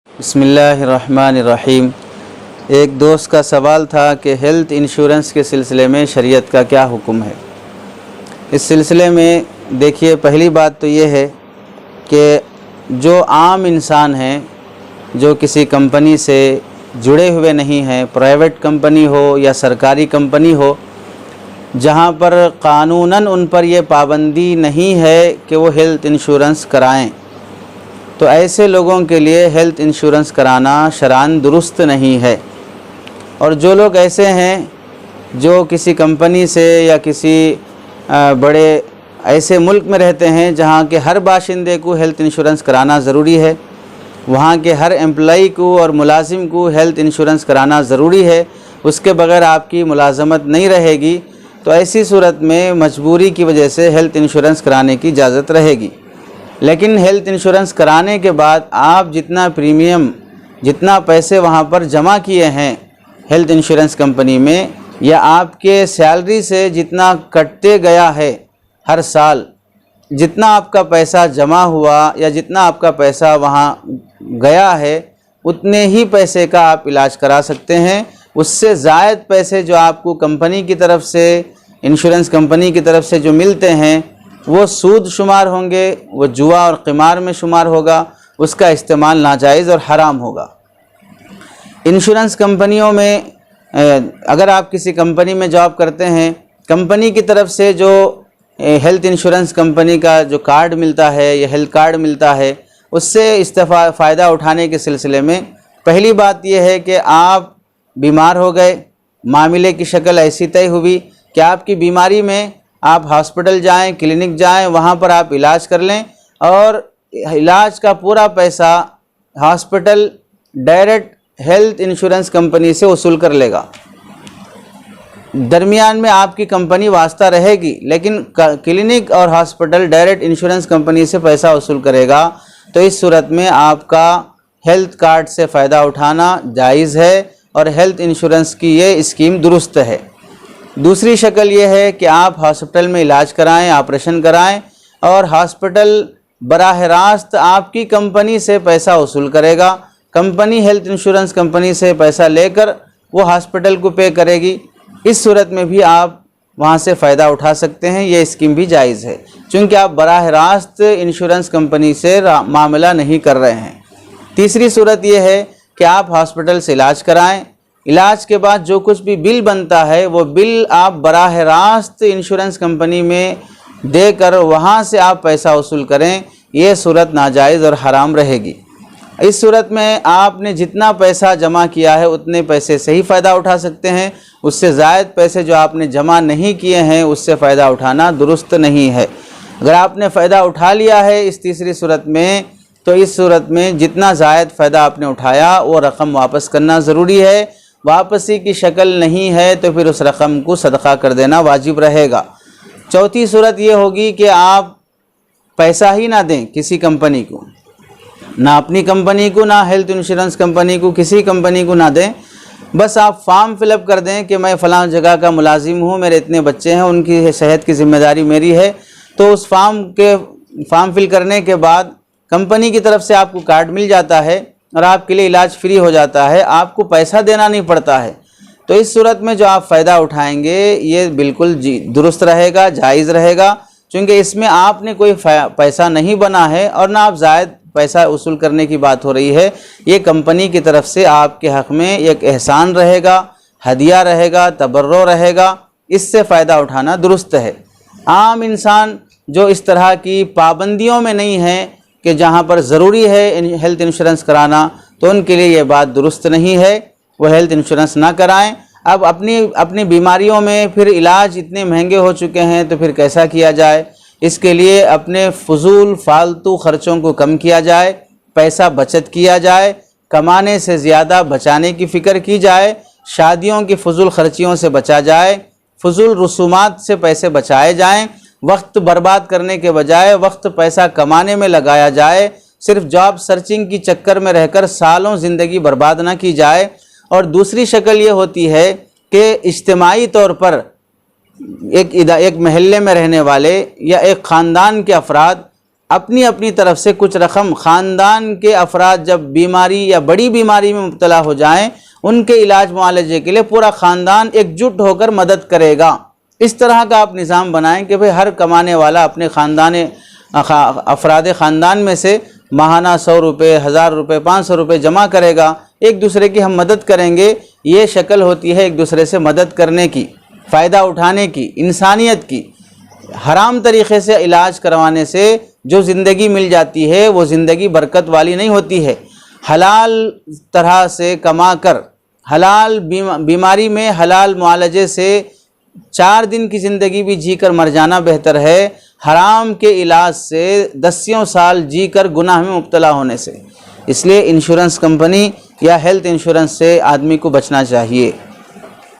بسم اللہ الرحمن الرحیم۔ ایک دوست کا سوال تھا کہ ہیلتھ انشورنس کے سلسلے میں شریعت کا کیا حکم ہے۔ اس سلسلے میں دیکھیے، پہلی بات تو یہ ہے کہ جو عام انسان ہیں، جو کسی کمپنی سے جڑے ہوئے نہیں ہیں، پرائیویٹ کمپنی ہو یا سرکاری کمپنی ہو، جہاں پر قانوناً ان پر یہ پابندی نہیں ہے کہ وہ ہیلتھ انشورنس کرائیں، تو ایسے لوگوں کے لیے ہیلتھ انشورنس کرانا شرعاً درست نہیں ہے۔ اور جو لوگ ایسے ہیں جو کسی کمپنی سے یا کسی بڑے ایسے ملک میں رہتے ہیں جہاں کے ہر باشندے کو ہیلتھ انشورنس کرانا ضروری ہے، وہاں کے ہر امپلائی کو اور ملازم کو ہیلتھ انشورنس کرانا ضروری ہے، اس کے بغیر آپ کی ملازمت نہیں رہے گی، تو ایسی صورت میں مجبوری کی وجہ سے ہیلتھ انشورنس کرانے کی اجازت رہے گی۔ لیکن ہیلتھ انشورنس کرانے کے بعد آپ جتنا پریمیم، جتنا پیسے وہاں پر جمع کیے ہیں ہیلتھ انشورنس کمپنی میں، یا آپ کے سیلری سے جتنا کٹتے گیا ہے ہر سال، جتنا آپ کا پیسہ جمع ہوا یا جتنا آپ کا پیسہ وہاں گیا ہے، اتنے ہی پیسے کا آپ علاج کرا سکتے ہیں۔ اس سے زائد پیسے جو آپ کو کمپنی کی طرف سے، انشورنس کمپنی کی طرف سے جو ملتے ہیں، وہ سود شمار ہوں گے، وہ جوا اور قمار میں شمار ہوگا، اس کا استعمال ناجائز اور حرام ہوگا۔ انشورنس کمپنیوں میں اگر آپ کسی کمپنی میں جاب کرتے ہیں، کمپنی کی طرف سے جو ہیلتھ انشورنس کمپنی کا جو کارڈ ملتا ہے یا ہیلتھ کارڈ ملتا ہے، اس سے فائدہ اٹھانے کے سلسلے میں پہلی بات یہ ہے کہ آپ بیمار ہو گئے، معاملے کی شکل ایسی طے ہوئی کہ آپ کی بیماری میں آپ ہاسپٹل جائیں، کلینک جائیں، وہاں پر آپ علاج کر لیں، اور علاج کا پورا پیسہ hospital direct health insurance company سے وصول کر لے گا۔ درمیان میں آپ کی کمپنی واسطہ رہے گی، لیکن کلینک اور ہاسپٹل ڈائریکٹ انشورنس کمپنی سے پیسہ وصول کرے گا، تو اس صورت میں آپ کا ہیلتھ کارڈ سے فائدہ اٹھانا جائز ہے، اور ہیلتھ انشورنس کی یہ اسکیم درست ہے۔ دوسری شکل یہ ہے کہ آپ ہاسپٹل میں علاج کرائیں، آپریشن کرائیں، اور ہاسپٹل براہ راست آپ کی کمپنی سے پیسہ وصول کرے گا، کمپنی ہیلتھ انشورنس کمپنی سے پیسہ لے کر وہ ہاسپٹل کو پے کرے گی۔ اس صورت میں بھی آپ وہاں سے فائدہ اٹھا سکتے ہیں، یہ اسکیم بھی جائز ہے، چونکہ آپ براہ راست انشورنس کمپنی سے معاملہ نہیں کر رہے ہیں۔ تیسری صورت یہ ہے کہ آپ ہاسپٹل سے علاج کرائیں، علاج کے بعد جو کچھ بھی بل بنتا ہے، وہ بل آپ براہ راست انشورنس کمپنی میں دے کر وہاں سے آپ پیسہ وصول کریں، یہ صورت ناجائز اور حرام رہے گی۔ اس صورت میں آپ نے جتنا پیسہ جمع کیا ہے اتنے پیسے سے ہی فائدہ اٹھا سکتے ہیں، اس سے زائد پیسے جو آپ نے جمع نہیں کیے ہیں اس سے فائدہ اٹھانا درست نہیں ہے۔ اگر آپ نے فائدہ اٹھا لیا ہے اس تیسری صورت میں، تو اس صورت میں جتنا زائد فائدہ آپ نے اٹھایا وہ رقم واپس کرنا ضروری ہے۔ واپسی کی شکل نہیں ہے تو پھر اس رقم کو صدقہ کر دینا واجب رہے گا۔ چوتھی صورت یہ ہوگی کہ آپ پیسہ ہی نہ دیں کسی کمپنی کو، نہ اپنی کمپنی کو، نہ ہیلتھ انشورنس کمپنی کو، کسی کمپنی کو نہ دیں، بس آپ فارم فل اپ کر دیں کہ میں فلاں جگہ کا ملازم ہوں، میرے اتنے بچے ہیں، ان کی صحت کی ذمہ داری میری ہے، تو اس فارم فل کرنے کے بعد کمپنی کی طرف سے آپ کو کارڈ مل جاتا ہے اور آپ کے لیے علاج فری ہو جاتا ہے، آپ کو پیسہ دینا نہیں پڑتا ہے۔ تو اس صورت میں جو آپ فائدہ اٹھائیں گے یہ بالکل درست رہے گا، جائز رہے گا، چونکہ اس میں آپ نے کوئی پیسہ نہیں بنا ہے اور نہ آپ زائد پیسہ وصول کرنے کی بات ہو رہی ہے۔ یہ کمپنی کی طرف سے آپ کے حق میں ایک احسان رہے گا، ہدیہ رہے گا، تبرع رہے گا، اس سے فائدہ اٹھانا درست ہے۔ عام انسان جو اس طرح کی پابندیوں میں نہیں ہے کہ جہاں پر ضروری ہے ہیلتھ انشورنس کرانا، تو ان کے لیے یہ بات درست نہیں ہے، وہ ہیلتھ انشورنس نہ کرائیں۔ اب اپنی بیماریوں میں پھر علاج اتنے مہنگے ہو چکے ہیں تو پھر کیسا کیا جائے؟ اس کے لیے اپنے فضول فالتو خرچوں کو کم کیا جائے، پیسہ بچت کیا جائے، کمانے سے زیادہ بچانے کی فکر کی جائے، شادیوں کی فضول خرچیوں سے بچا جائے، فضول رسومات سے پیسے بچائے جائیں، وقت برباد کرنے کے بجائے وقت پیسہ کمانے میں لگایا جائے، صرف جاب سرچنگ کی چکر میں رہ کر سالوں زندگی برباد نہ کی جائے۔ اور دوسری شکل یہ ہوتی ہے کہ اجتماعی طور پر ایک محلے میں رہنے والے یا ایک خاندان کے افراد اپنی اپنی طرف سے کچھ رقم خاندان کے افراد جب بیماری یا بڑی بیماری میں مبتلا ہو جائیں ان کے علاج معالجے کے لیے پورا خاندان ایک جٹ ہو کر مدد کرے گا۔ اس طرح کا آپ نظام بنائیں کہ بھئی ہر کمانے والا اپنے افراد خاندان میں سے ماہانہ 100 روپے، 1000 روپے، 500 روپے جمع کرے گا، ایک دوسرے کی ہم مدد کریں گے۔ یہ شکل ہوتی ہے ایک دوسرے سے مدد کرنے کی، فائدہ اٹھانے کی، انسانیت کی۔ حرام طریقے سے علاج کروانے سے جو زندگی مل جاتی ہے وہ زندگی برکت والی نہیں ہوتی ہے۔ حلال طرح سے کما کر حلال بیماری میں حلال معالجے سے 4 دن کی زندگی بھی جی کر مر جانا بہتر ہے، حرام کے علاج سے 10 سال جی کر گناہ میں مبتلا ہونے سے۔ اس لیے انشورنس کمپنی یا ہیلتھ انشورنس سے آدمی کو بچنا چاہیے۔